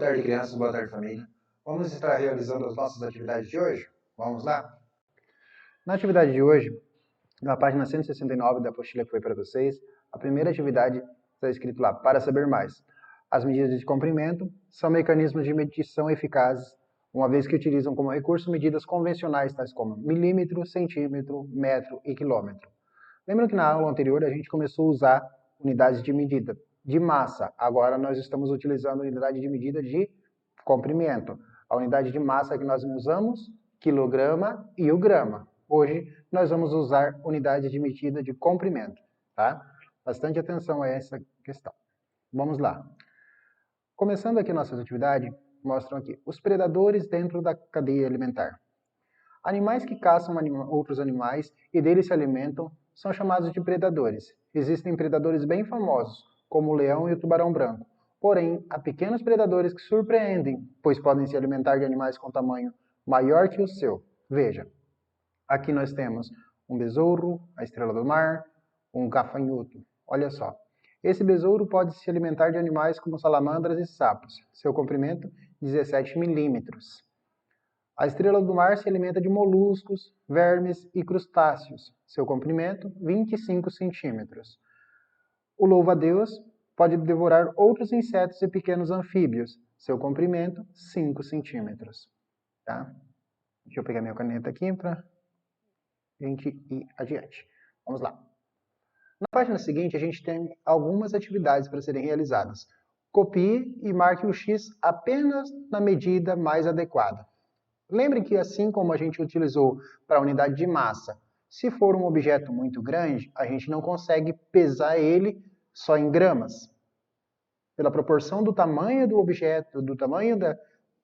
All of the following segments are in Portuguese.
Boa tarde, crianças. Boa tarde, família. Vamos estar realizando as nossas atividades de hoje? Vamos lá? Na atividade de hoje, na página 169 da apostila que foi para vocês, a primeira atividade está escrito lá, para saber mais. As medidas de comprimento são mecanismos de medição eficazes, uma vez que utilizam como recurso medidas convencionais, tais como milímetro, centímetro, metro e quilômetro. Lembra que na aula anterior a gente começou a usar unidades de medida de massa. Agora nós estamos utilizando a unidade de medida de comprimento. A unidade de massa que nós usamos, quilograma e o grama. Hoje nós vamos usar unidade de medida de comprimento, tá? Bastante atenção a essa questão. Vamos lá. Começando aqui nossas atividades, mostram aqui os predadores dentro da cadeia alimentar. Animais que caçam outros animais e deles se alimentam são chamados de predadores. Existem predadores bem famosos, como o leão e o tubarão branco. Porém, há pequenos predadores que surpreendem, pois podem se alimentar de animais com tamanho maior que o seu. Veja, aqui nós temos um besouro, a estrela do mar, um gafanhoto. Olha só. Esse besouro pode se alimentar de animais como salamandras e sapos. Seu comprimento, 17 milímetros. A estrela do mar se alimenta de moluscos, vermes e crustáceos. Seu comprimento, 25 centímetros. O louva-a-Deus pode devorar outros insetos e pequenos anfíbios. Seu comprimento, 5 centímetros. Tá? Deixa eu pegar minha caneta aqui para a gente ir adiante. Vamos lá. Na página seguinte, a gente tem algumas atividades para serem realizadas. Copie e marque o X apenas na medida mais adequada. Lembre que assim como a gente utilizou para a unidade de massa, se for um objeto muito grande, a gente não consegue pesar ele só em gramas. Pela proporção do tamanho do objeto, do tamanho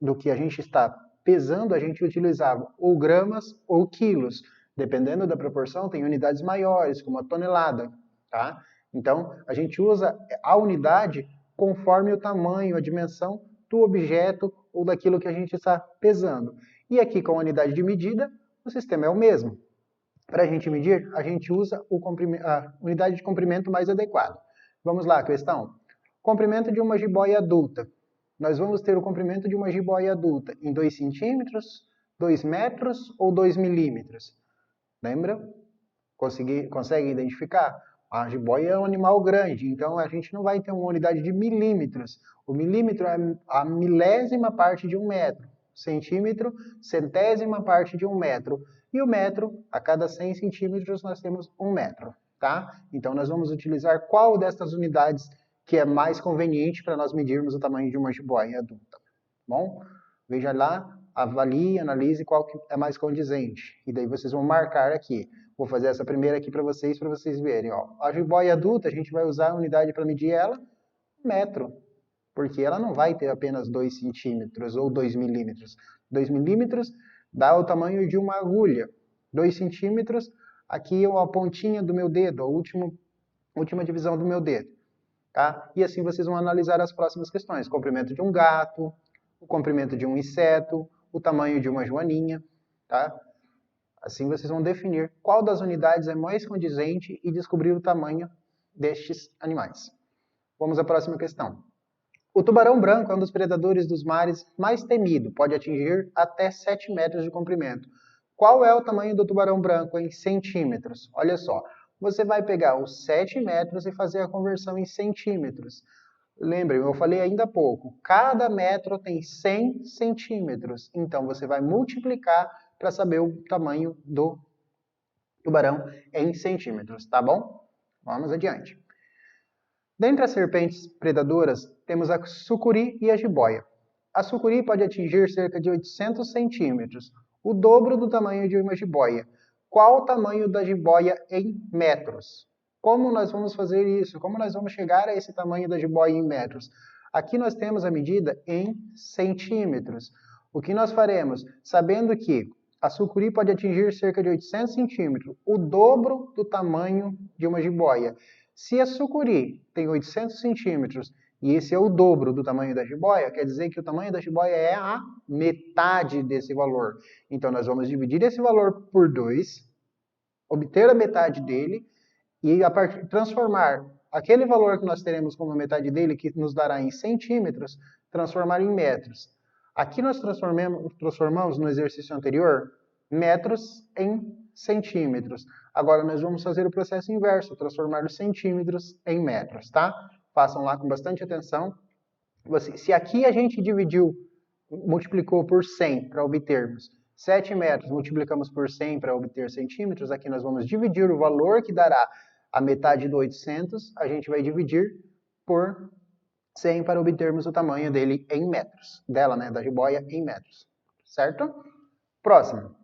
do que a gente está pesando, a gente utilizava ou gramas ou quilos. Dependendo da proporção, tem unidades maiores, como a tonelada. Tá? Então, a gente usa a unidade conforme o tamanho, a dimensão do objeto ou daquilo que a gente está pesando. E aqui com a unidade de medida, o sistema é o mesmo. Para a gente medir, a gente usa a unidade de comprimento mais adequada. Vamos lá, questão. Comprimento de uma jiboia adulta. Nós vamos ter o comprimento de uma jiboia adulta em 2 centímetros, 2 metros ou 2 milímetros. Lembra? Consegue identificar? A jiboia é um animal grande, então a gente não vai ter uma unidade de milímetros. O milímetro é a milésima parte de 1 metro. Centímetro, centésima parte de 1 metro. E o metro, a cada 100 centímetros, nós temos 1 metro. Tá? Então nós vamos utilizar qual dessas unidades que é mais conveniente para nós medirmos o tamanho de uma jiboia adulta. Bom, veja lá, avalie, analise qual que é mais condizente. E daí vocês vão marcar aqui. Vou fazer essa primeira aqui para vocês verem. Ó. A jiboia adulta, a gente vai usar a unidade para medir ela, metro. Porque ela não vai ter apenas 2 centímetros ou 2 milímetros. 2 milímetros dá o tamanho de uma agulha. 2 centímetros, aqui é a pontinha do meu dedo, a última divisão do meu dedo. Tá? E assim vocês vão analisar as próximas questões. Comprimento de um gato, o comprimento de um inseto, o tamanho de uma joaninha. Tá? Assim vocês vão definir qual das unidades é mais condizente e descobrir o tamanho destes animais. Vamos à próxima questão. O tubarão branco é um dos predadores dos mares mais temido, pode atingir até 7 metros de comprimento. Qual é o tamanho do tubarão branco em centímetros? Olha só, você vai pegar os 7 metros e fazer a conversão em centímetros. Lembrem, eu falei ainda há pouco, cada metro tem 100 centímetros. Então, você vai multiplicar para saber o tamanho do tubarão em centímetros, tá bom? Vamos adiante. Dentre as serpentes predadoras, temos a sucuri e a jiboia. A sucuri pode atingir cerca de 800 centímetros, o dobro do tamanho de uma jiboia. Qual o tamanho da jiboia em metros? Como nós vamos fazer isso? Como nós vamos chegar a esse tamanho da jiboia em metros? Aqui nós temos a medida em centímetros. O que nós faremos? Sabendo que a sucuri pode atingir cerca de 800 centímetros, o dobro do tamanho de uma jiboia. Se a sucuri tem 800 centímetros e esse é o dobro do tamanho da jiboia, quer dizer que o tamanho da jiboia é a metade desse valor. Então, nós vamos dividir esse valor por 2, obter a metade dele e transformar aquele valor que nós teremos como metade dele, que nos dará em centímetros, transformar em metros. Aqui nós transformamos no exercício anterior metros em centímetros. Agora nós vamos fazer o processo inverso, transformar os centímetros em metros, tá? Façam lá com bastante atenção. Se aqui a gente multiplicou por 100 para obtermos 7 metros, multiplicamos por 100 para obter centímetros, aqui nós vamos dividir o valor que dará a metade do 800, a gente vai dividir por 100 para obtermos o tamanho dele em metros, da jiboia em metros, certo? Próximo.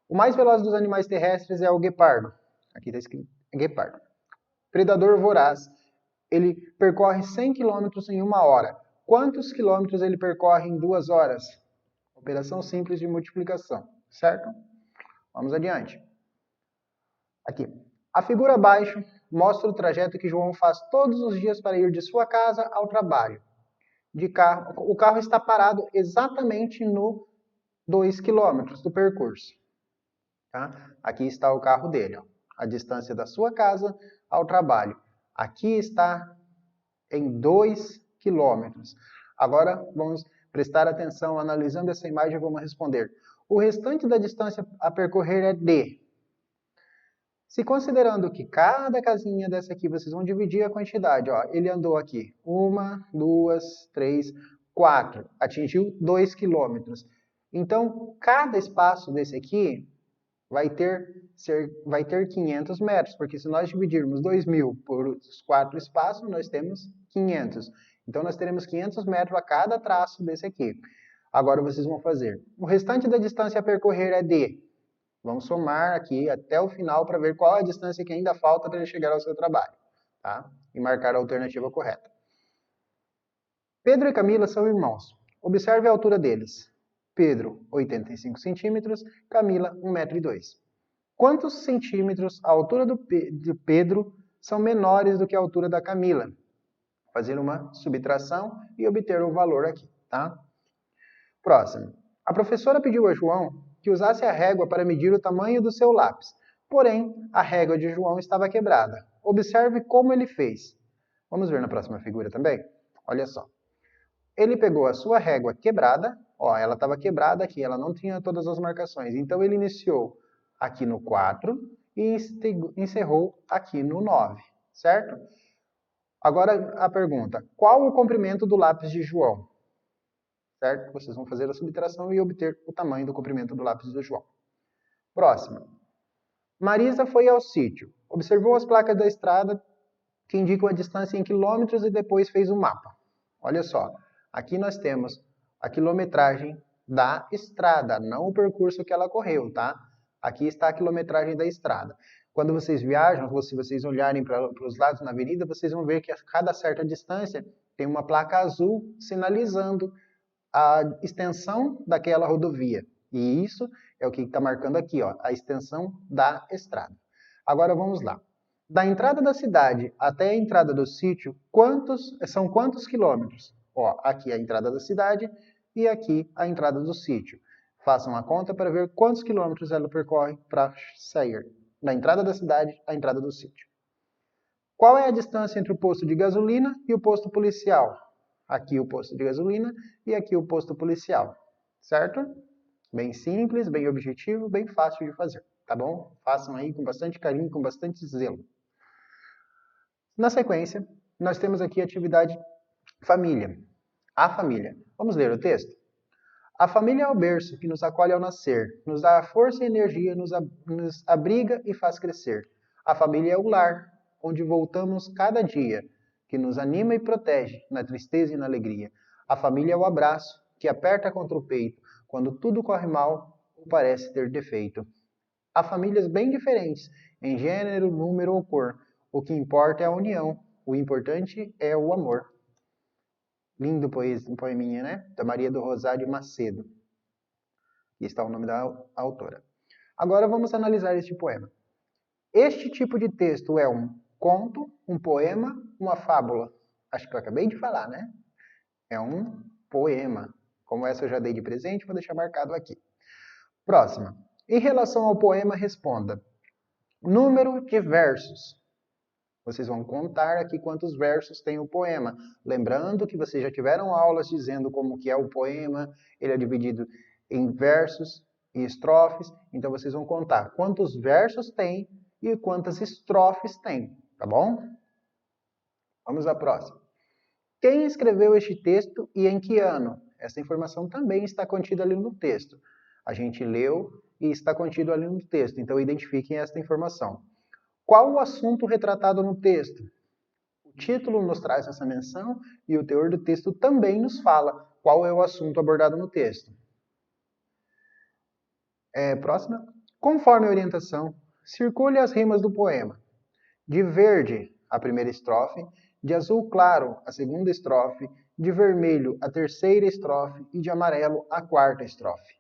O mais veloz dos animais terrestres é o guepardo. Aqui está escrito guepardo. Predador voraz. Ele percorre 100 km em 1 hora. Quantos quilômetros ele percorre em 2 horas? Operação simples de multiplicação, certo? Vamos adiante. Aqui. A figura abaixo mostra o trajeto que João faz todos os dias para ir de sua casa ao trabalho. De carro, o carro está parado exatamente no 2 km do percurso. Tá? Aqui está o carro dele, ó. A distância da sua casa ao trabalho. Aqui está em 2 quilômetros. Agora vamos prestar atenção, analisando essa imagem, vamos responder. O restante da distância a percorrer é de... Se considerando que cada casinha dessa aqui, vocês vão dividir a quantidade. Ó, ele andou aqui 1, 2, 3, 4. Atingiu 2 quilômetros. Então, cada espaço desse aqui vai ter 500 metros, porque se nós dividirmos 2.000 por os 4 espaços, nós temos 500. Então, nós teremos 500 metros a cada traço desse aqui. Agora, vocês vão fazer. O restante da distância a percorrer é de... Vamos somar aqui até o final para ver qual a distância que ainda falta para ele chegar ao seu trabalho. Tá? E marcar a alternativa correta. Pedro e Camila são irmãos. Observe a altura deles. Pedro, 85 centímetros, Camila, 1,02 m. Quantos centímetros a altura de Pedro são menores do que a altura da Camila? Fazer uma subtração e obter o valor aqui, tá? Próximo. A professora pediu a João que usasse a régua para medir o tamanho do seu lápis. Porém, a régua de João estava quebrada. Observe como ele fez. Vamos ver na próxima figura também? Olha só. Ele pegou a sua régua quebrada, ó, ela estava quebrada aqui, ela não tinha todas as marcações. Então ele iniciou aqui no 4 e encerrou aqui no 9, certo? Agora a pergunta, qual o comprimento do lápis de João? Certo? Vocês vão fazer a subtração e obter o tamanho do comprimento do lápis do João. Próximo. Marisa foi ao sítio, observou as placas da estrada que indicam a distância em quilômetros e depois fez um mapa. Olha só, aqui nós temos a quilometragem da estrada, não o percurso que ela correu, tá? Aqui está a quilometragem da estrada. Quando vocês viajam, se vocês olharem para os lados na avenida, vocês vão ver que a cada certa distância tem uma placa azul sinalizando a extensão daquela rodovia. E isso é o que está marcando aqui, ó, a extensão da estrada. Agora vamos lá. Da entrada da cidade até a entrada do sítio, são quantos quilômetros? Ó, aqui a entrada da cidade e aqui a entrada do sítio. Façam a conta para ver quantos quilômetros ela percorre para sair da entrada da cidade à entrada do sítio. Qual é a distância entre o posto de gasolina e o posto policial? Aqui o posto de gasolina e aqui o posto policial, certo? Bem simples, bem objetivo, bem fácil de fazer, tá bom? Façam aí com bastante carinho, com bastante zelo. Na sequência, nós temos aqui a atividade família. A família. Vamos ler o texto? A família é o berço que nos acolhe ao nascer, nos dá a força e energia, nos abriga e faz crescer. A família é o lar, onde voltamos cada dia, que nos anima e protege na tristeza e na alegria. A família é o abraço que aperta contra o peito quando tudo corre mal ou parece ter defeito. Há famílias bem diferentes em gênero, número ou cor. O que importa é a união, o importante é o amor. Lindo poeminha, né? Da Maria do Rosário Macedo. Aqui está o nome da autora. Agora vamos analisar este poema. Este tipo de texto é um conto, um poema, uma fábula. Acho que eu acabei de falar, né? É um poema. Como essa eu já dei de presente, vou deixar marcado aqui. Próxima. Em relação ao poema, responda. Número de versos. Vocês vão contar aqui quantos versos tem o poema. Lembrando que vocês já tiveram aulas dizendo como que é o poema, ele é dividido em versos e estrofes, então vocês vão contar quantos versos tem e quantas estrofes tem, tá bom? Vamos à próxima. Quem escreveu este texto e em que ano? Essa informação também está contida ali no texto. A gente leu e está contido ali no texto, então identifiquem esta informação. Qual o assunto retratado no texto? O título nos traz essa menção e o teor do texto também nos fala qual é o assunto abordado no texto. Próxima. Conforme a orientação, circule as rimas do poema. De verde, a primeira estrofe, de azul claro, a segunda estrofe, de vermelho, a terceira estrofe e de amarelo, a quarta estrofe.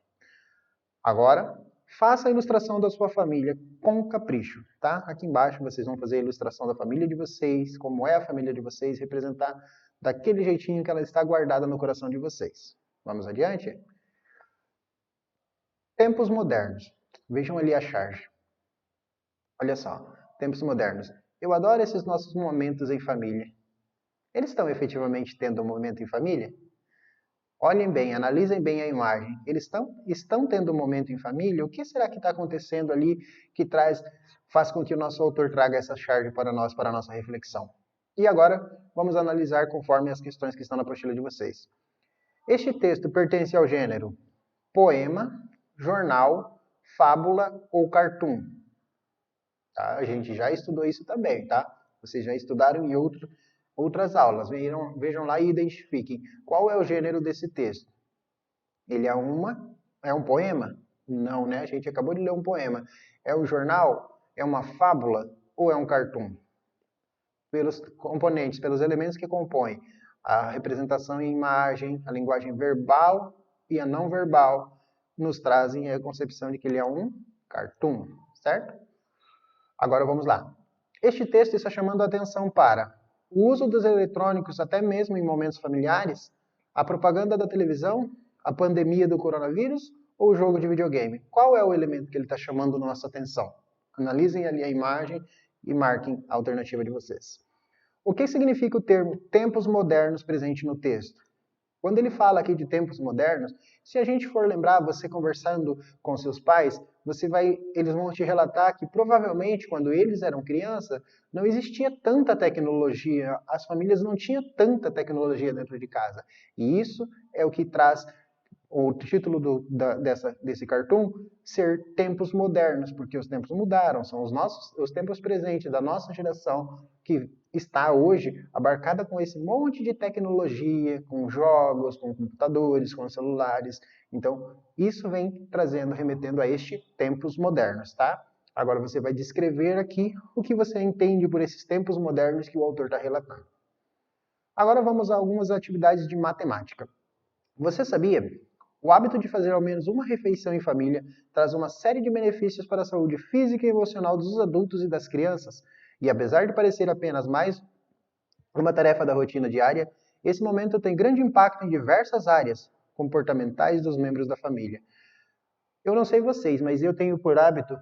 Agora, faça a ilustração da sua família com capricho, tá? Aqui embaixo vocês vão fazer a ilustração da família de vocês, como é a família de vocês, representar daquele jeitinho que ela está guardada no coração de vocês. Vamos adiante? Tempos modernos. Vejam ali a charge. Olha só, tempos modernos. Eu adoro esses nossos momentos em família. Eles estão efetivamente tendo um momento em família? Olhem bem, analisem bem a imagem. Eles estão tendo um momento em família? O que será que está acontecendo ali que faz com que o nosso autor traga essa charge para nós, para a nossa reflexão? E agora, vamos analisar conforme as questões que estão na apostila de vocês. Este texto pertence ao gênero poema, jornal, fábula ou cartoon? Tá? A gente já estudou isso também, tá? Vocês já estudaram em outras aulas. Vejam lá e identifiquem qual é o gênero desse texto. Ele é um poema? Não, né? A gente acabou de ler um poema. É um jornal? É uma fábula? Ou é um cartoon? Pelos componentes, pelos elementos que compõem a representação em imagem, a linguagem verbal e a não verbal, nos trazem a concepção de que ele é um cartoon, certo? Agora vamos lá. Este texto está chamando a atenção para o uso dos eletrônicos até mesmo em momentos familiares, a propaganda da televisão, a pandemia do coronavírus ou o jogo de videogame. Qual é o elemento que ele está chamando nossa atenção? Analisem ali a imagem e marquem a alternativa de vocês. O que significa o termo tempos modernos presente no texto? Quando ele fala aqui de tempos modernos, se a gente for lembrar, você conversando com seus pais, eles vão te relatar que provavelmente quando eles eram crianças, não existia tanta tecnologia, as famílias não tinham tanta tecnologia dentro de casa. E isso é o que traz o título desse cartoon ser tempos modernos, porque os tempos mudaram, são os tempos presentes da nossa geração que está hoje abarcada com esse monte de tecnologia, com jogos, com computadores, com celulares. Então, isso vem remetendo a tempos modernos, tá? Agora você vai descrever aqui o que você entende por esses tempos modernos que o autor está relatando. Agora vamos a algumas atividades de matemática. Você sabia? O hábito de fazer ao menos uma refeição em família traz uma série de benefícios para a saúde física e emocional dos adultos e das crianças. E apesar de parecer apenas mais uma tarefa da rotina diária, esse momento tem grande impacto em diversas áreas comportamentais dos membros da família. Eu não sei vocês, mas eu tenho por hábito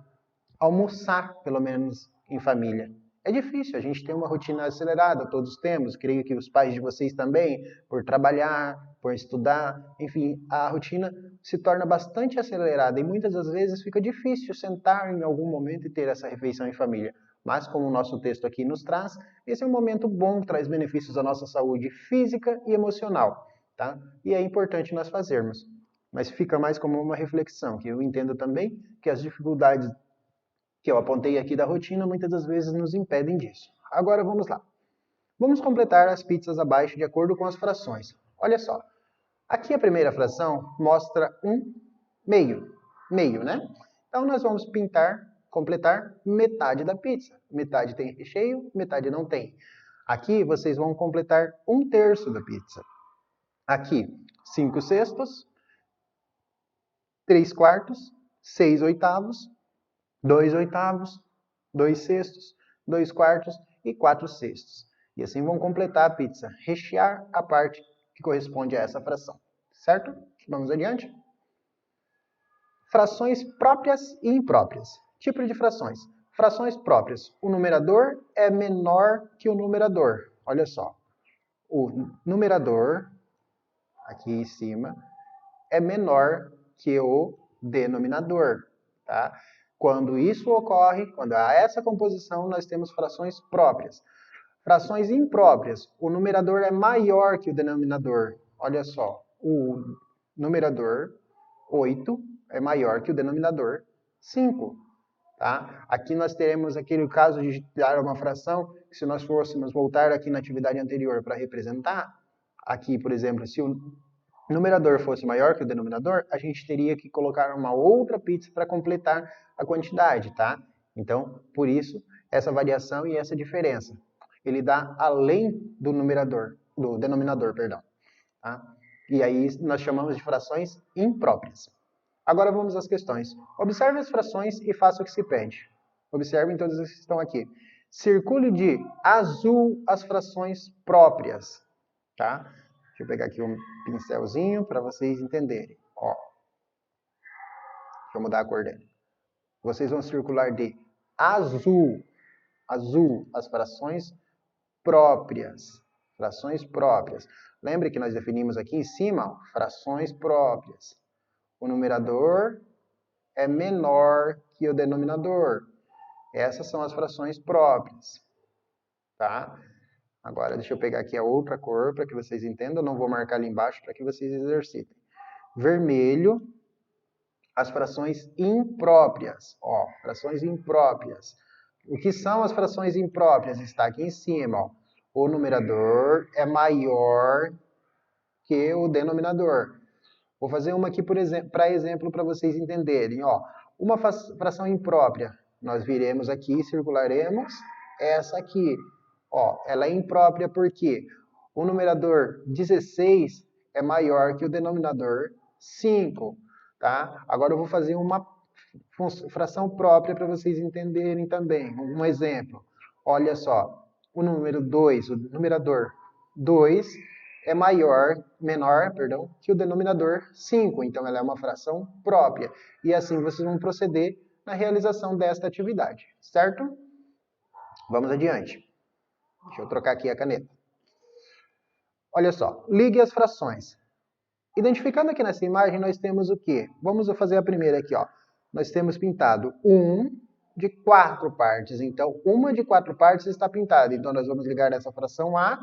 almoçar, pelo menos, em família. É difícil, a gente tem uma rotina acelerada, todos temos, creio que os pais de vocês também, por trabalhar, por estudar, enfim, a rotina se torna bastante acelerada e muitas das vezes fica difícil sentar em algum momento e ter essa refeição em família. Mas, como o nosso texto aqui nos traz, esse é um momento bom, traz benefícios à nossa saúde física e emocional, tá? E é importante nós fazermos. Mas fica mais como uma reflexão, que eu entendo também que as dificuldades que eu apontei aqui da rotina muitas das vezes nos impedem disso. Agora vamos lá. Vamos completar as pizzas abaixo de acordo com as frações. Olha só. Aqui a primeira fração mostra um meio, né? Então nós vamos completar metade da pizza. Metade tem recheio, metade não tem. Aqui vocês vão completar 1/3 da pizza. Aqui, 5/6, 3/4, 6/8, 2/8, 2/6, 2/4 e 4/6. E assim vão completar a pizza, rechear a parte que corresponde a essa fração. Certo? Vamos adiante? Frações próprias e impróprias. Tipo de frações. Frações próprias. O numerador é menor que o numerador. Olha só. O numerador, aqui em cima, é menor que o denominador. Tá? Quando isso ocorre, quando há essa composição, nós temos frações próprias. Frações impróprias. O numerador é maior que o denominador. Olha só. O numerador, 8, é maior que o denominador, 5. Tá? Aqui nós teremos aquele caso de dar uma fração, que se nós fôssemos voltar aqui na atividade anterior para representar, aqui, por exemplo, se o numerador fosse maior que o denominador, a gente teria que colocar uma outra pizza para completar a quantidade, tá? Então, por isso, essa variação e essa diferença. Ele dá além do denominador, perdão. Tá? E aí nós chamamos de frações impróprias. Agora vamos às questões. Observe as frações e faça o que se pede. Observem todas as que estão aqui. Circule de azul as frações próprias. Tá? Deixa eu pegar aqui um pincelzinho para vocês entenderem. Ó. Deixa eu mudar a cor dele. Vocês vão circular de azul as frações próprias. Frações próprias. Lembre que nós definimos aqui em cima, ó, frações próprias. O numerador é menor que o denominador. Essas são as frações próprias. Tá? Agora, deixa eu pegar aqui a outra cor para que vocês entendam. Eu não vou marcar ali embaixo para que vocês exercitem. Vermelho, as frações impróprias. Ó, frações impróprias. O que são as frações impróprias? Está aqui em cima. Ó. O numerador é maior que o denominador. Vou fazer uma aqui para exemplo para vocês entenderem. Ó, uma fração imprópria. Nós viremos aqui e circularemos essa aqui. Ó, ela é imprópria porque o numerador 16 é maior que o denominador 5. Tá? Agora eu vou fazer uma fração própria para vocês entenderem também. Um exemplo. Olha só, o numerador 2 é menor que o denominador 5. Então, ela é uma fração própria. E assim vocês vão proceder na realização desta atividade. Certo? Vamos adiante. Deixa eu trocar aqui a caneta. Olha só. Ligue as frações. Identificando aqui nessa imagem, nós temos o quê? Vamos fazer a primeira aqui. Ó. Nós temos pintado 1 de 4 partes. Então, uma de 4 partes está pintada. Então, nós vamos ligar essa fração a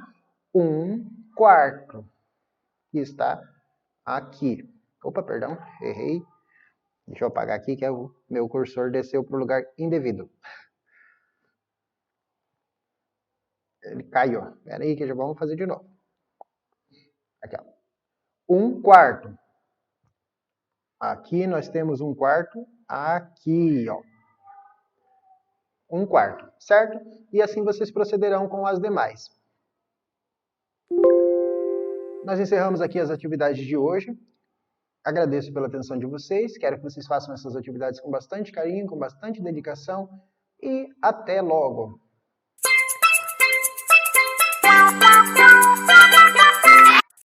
1/4, que está aqui. Opa, perdão, errei. Deixa eu apagar aqui, que o meu cursor desceu para o lugar indevido. Ele caiu. Espera aí, que já vamos fazer de novo. Aqui, ó. 1/4. Aqui nós temos 1/4. Aqui, ó. 1/4, certo? E assim vocês procederão com as demais. Nós encerramos aqui as atividades de hoje. Agradeço pela atenção de vocês. Quero que vocês façam essas atividades com bastante carinho, com bastante dedicação. E até logo!